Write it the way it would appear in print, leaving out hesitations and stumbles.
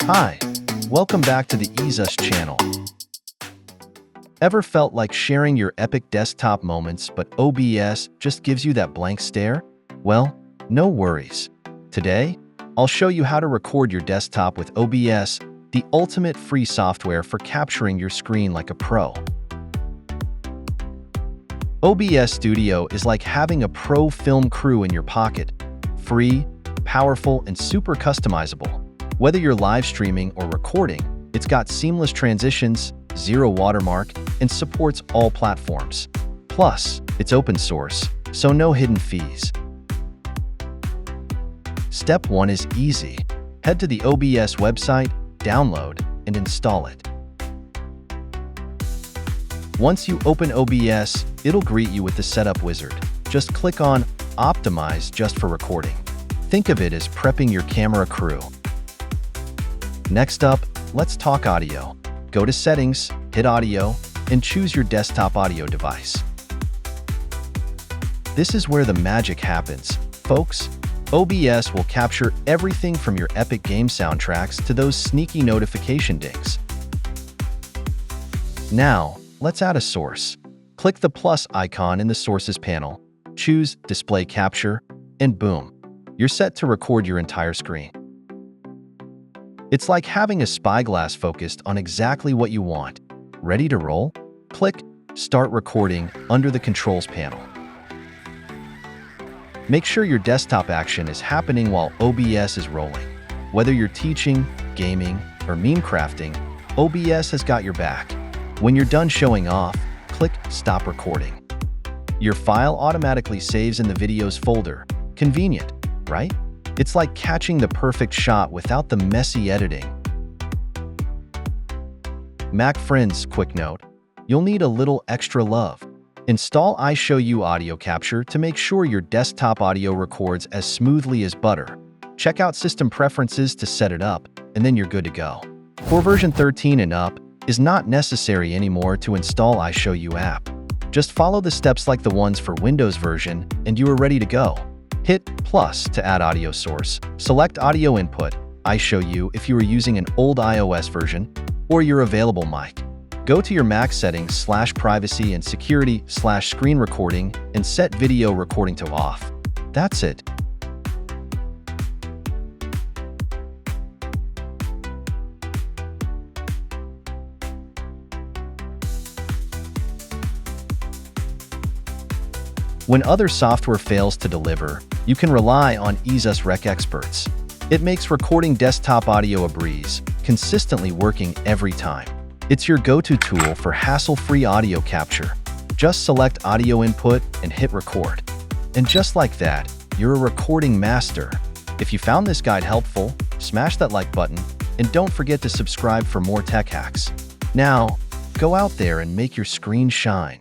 Hi, welcome back to the EaseUS channel. Ever felt like sharing your epic desktop moments, but OBS just gives you that blank stare? Well, no worries. Today, I'll show you how to record your desktop with OBS, the ultimate free software for capturing your screen like a pro. OBS Studio is like having a pro film crew in your pocket. Free, powerful, and super customizable. Whether you're live streaming or recording, it's got seamless transitions, zero watermark, and supports all platforms. Plus, it's open source, so no hidden fees. Step 1 is easy. Head to the OBS website, download, and install it. Once you open OBS, it'll greet you with the setup wizard. Just click on Optimize just for recording. Think of it as prepping your camera crew. Next up, let's talk audio. Go to Settings, hit Audio, and choose your desktop audio device. This is where the magic happens, folks. OBS will capture everything from your epic game soundtracks to those sneaky notification dings. Now, let's add a source. Click the plus icon in the Sources panel, choose Display Capture, and boom, you're set to record your entire screen. It's like having a spyglass focused on exactly what you want. Ready to roll? Click Start Recording under the Controls panel. Make sure your desktop action is happening while OBS is rolling. Whether you're teaching, gaming, or meme crafting, OBS has got your back. When you're done showing off, click Stop Recording. Your file automatically saves in the Videos folder. Convenient, right? It's like catching the perfect shot without the messy editing. Mac friends, quick note, you'll need a little extra love. Install EaseUS Audio Capture to make sure your desktop audio records as smoothly as butter. Check out System Preferences to set it up, and then you're good to go. For version 13 and up, is not necessary anymore to install EaseUS app. Just follow the steps like the ones for Windows version, and you are ready to go. Hit plus to add audio source. Select audio input, EaseUS if you are using an old iOS version, or your available mic. Go to your Mac settings /privacy and security /screen recording and set video recording to off. That's it. When other software fails to deliver, you can rely on EaseUS Rec Experts. It makes recording desktop audio a breeze, consistently working every time. It's your go-to tool for hassle-free audio capture. Just select audio input and hit record. And just like that, you're a recording master. If you found this guide helpful, smash that like button, and don't forget to subscribe for more tech hacks. Now, go out there and make your screen shine.